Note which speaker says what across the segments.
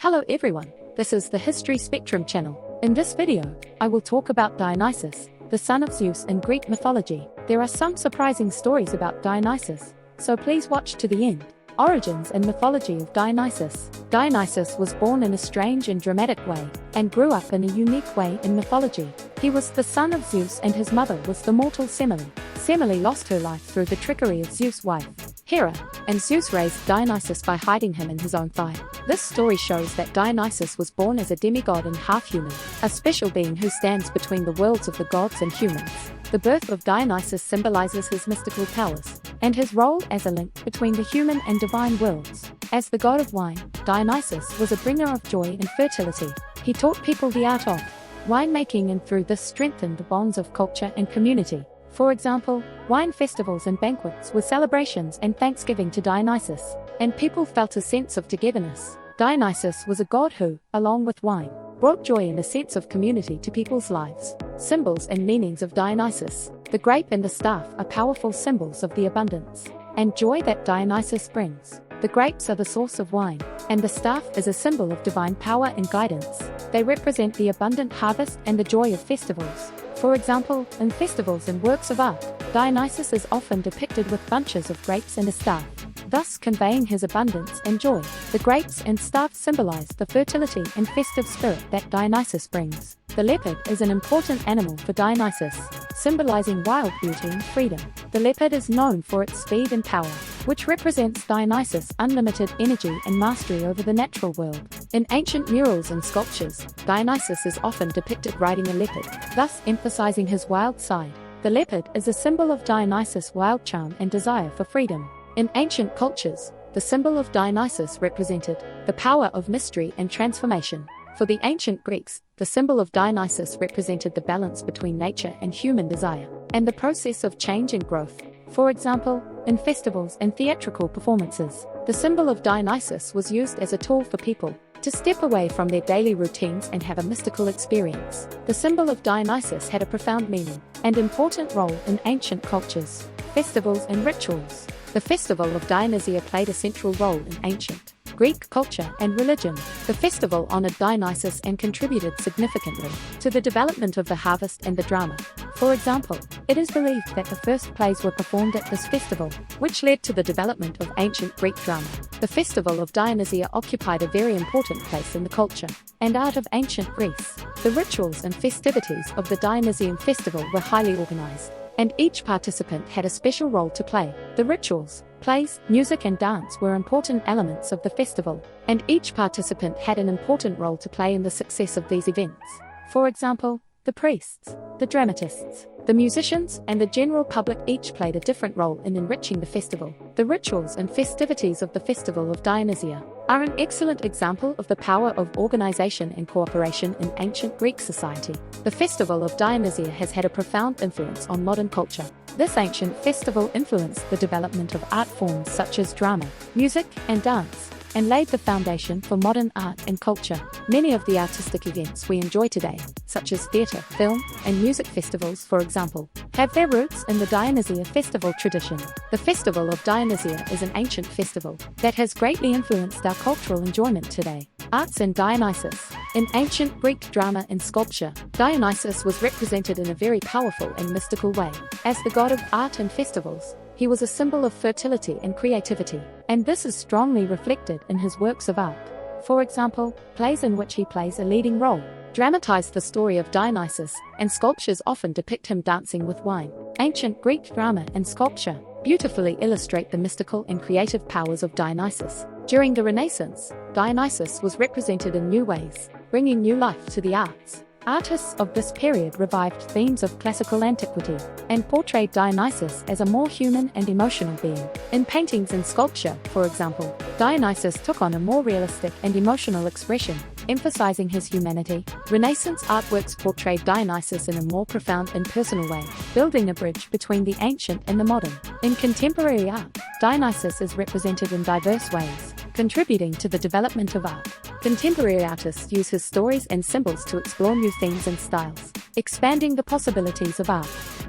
Speaker 1: Hello everyone, this is the History Spectrum channel. In this video, I will talk about Dionysus, the son of Zeus in Greek mythology. There are some surprising stories about Dionysus, so please watch to the end. Origins and mythology of Dionysus. Dionysus was born in a strange and dramatic way, and grew up in a unique way in mythology. He was the son of Zeus and his mother was the mortal Semele. Semele lost her life through the trickery of Zeus' wife, Hera, and Zeus raised Dionysus by hiding him in his own thigh. This story shows that Dionysus was born as a demigod and half-human, a special being who stands between the worlds of the gods and humans. The birth of Dionysus symbolizes his mystical powers, and his role as a link between the human and divine worlds. As the god of wine, Dionysus was a bringer of joy and fertility. He taught people the art of winemaking and through this strengthened the bonds of culture and community. For example, wine festivals and banquets were celebrations and thanksgiving to Dionysus, and people felt a sense of togetherness. Dionysus was a god who, along with wine, brought joy and a sense of community to people's lives. Symbols and meanings of Dionysus. The grape and the staff are powerful symbols of the abundance and joy that Dionysus brings. The grapes are the source of wine, and the staff is a symbol of divine power and guidance. They represent the abundant harvest and the joy of festivals. For example, in festivals and works of art, Dionysus is often depicted with bunches of grapes and a staff, thus conveying his abundance and joy. The grapes and staff symbolize the fertility and festive spirit that Dionysus brings. The leopard is an important animal for Dionysus, symbolizing wild beauty and freedom. The leopard is known for its speed and power, which represents Dionysus' unlimited energy and mastery over the natural world. In ancient murals and sculptures, Dionysus is often depicted riding a leopard, thus emphasizing his wild side. The leopard is a symbol of Dionysus' wild charm and desire for freedom. In ancient cultures, the symbol of Dionysus represented the power of mystery and transformation. For the ancient Greeks, the symbol of Dionysus represented the balance between nature and human desire, and the process of change and growth. For example, in festivals and theatrical performances, the symbol of Dionysus was used as a tool for people to step away from their daily routines and have a mystical experience. The symbol of Dionysus had a profound meaning and important role in ancient cultures, festivals and rituals. The festival of Dionysia played a central role in ancient Greek culture and religion. The festival honored Dionysus and contributed significantly to the development of the harvest and the drama. For example, it is believed that the first plays were performed at this festival, which led to the development of ancient Greek drama. The festival of Dionysia occupied a very important place in the culture and art of ancient Greece. The rituals and festivities of the Dionysian festival were highly organized, and each participant had a special role to play. The rituals, plays, music and dance were important elements of the festival, and each participant had an important role to play in the success of these events. For example, the priests, the dramatists, the musicians, and the general public each played a different role in enriching the festival. The rituals and festivities of the festival of Dionysia are an excellent example of the power of organization and cooperation in ancient Greek society. The festival of Dionysia has had a profound influence on modern culture. This ancient festival influenced the development of art forms such as drama, music, and dance, and laid the foundation for modern art and culture. Many of the artistic events we enjoy today, such as theatre, film, and music festivals for example, have their roots in the Dionysia festival tradition. The festival of Dionysia is an ancient festival that has greatly influenced our cultural enjoyment today. Arts and Dionysus. In ancient Greek drama and sculpture, Dionysus was represented in a very powerful and mystical way. As the god of art and festivals, he was a symbol of fertility and creativity, and this is strongly reflected in his works of art. For example, plays in which he plays a leading role dramatize the story of Dionysus, and sculptures often depict him dancing with wine. Ancient Greek drama and sculpture beautifully illustrate the mystical and creative powers of Dionysus. During the Renaissance, Dionysus was represented in new ways, bringing new life to the arts. Artists of this period revived themes of classical antiquity and portrayed Dionysus as a more human and emotional being. In paintings and sculpture, for example, Dionysus took on a more realistic and emotional expression, emphasizing his humanity. Renaissance artworks portrayed Dionysus in a more profound and personal way, building a bridge between the ancient and the modern. In contemporary art, Dionysus is represented in diverse ways, contributing to the development of art. Contemporary artists use his stories and symbols to explore new themes and styles, expanding the possibilities of art.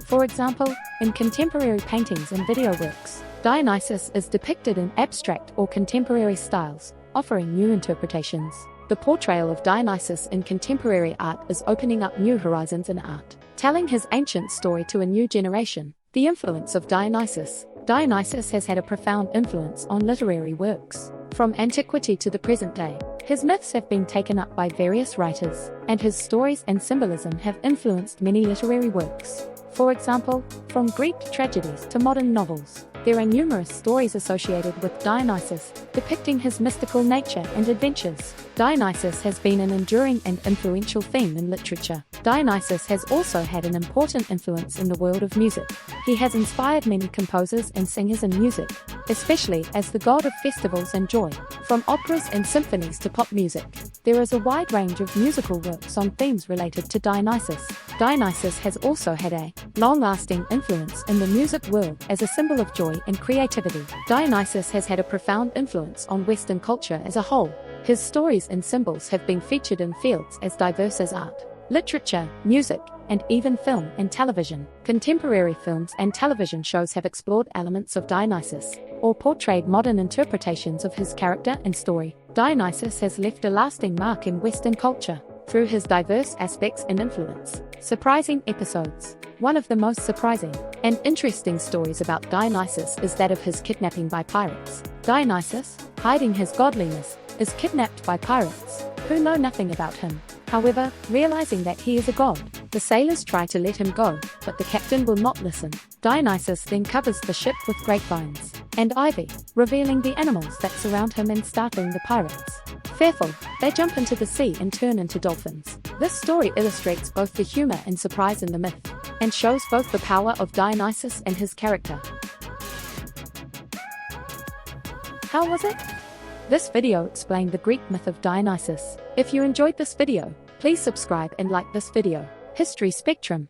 Speaker 1: For example, in contemporary paintings and video works, Dionysus is depicted in abstract or contemporary styles, offering new interpretations. The portrayal of Dionysus in contemporary art is opening up new horizons in art, telling his ancient story to a new generation. The influence of Dionysus. Dionysus has had a profound influence on literary works. From antiquity to the present day, his myths have been taken up by various writers, and his stories and symbolism have influenced many literary works. For example, from Greek tragedies to modern novels, there are numerous stories associated with Dionysus, depicting his mystical nature and adventures. Dionysus has been an enduring and influential theme in literature. Dionysus has also had an important influence in the world of music. He has inspired many composers and singers in music, especially as the god of festivals and joy. From operas and symphonies to pop music, there is a wide range of musical works on themes related to Dionysus. Dionysus has also had a long-lasting influence in the music world as a symbol of joy and creativity. Dionysus has had a profound influence on Western culture as a whole. His stories and symbols have been featured in fields as diverse as art, literature, music, and even film and television. Contemporary films and television shows have explored elements of Dionysus, or portrayed modern interpretations of his character and story. Dionysus has left a lasting mark in Western culture through his diverse aspects and influence. Surprising episodes. One of the most surprising and interesting stories about Dionysus is that of his kidnapping by pirates. Dionysus, hiding his godliness, is kidnapped by pirates who know nothing about him. However, realizing that he is a god, the sailors try to let him go, but the captain will not listen. Dionysus then covers the ship with grapevines and ivy, revealing the animals that surround him and startling the pirates. Fearful, they jump into the sea and turn into dolphins. This story illustrates both the humor and surprise in the myth, and shows both the power of Dionysus and his character. How was it? This video explained the Greek myth of Dionysus. If you enjoyed this video, please subscribe and like this video. History Spectrum.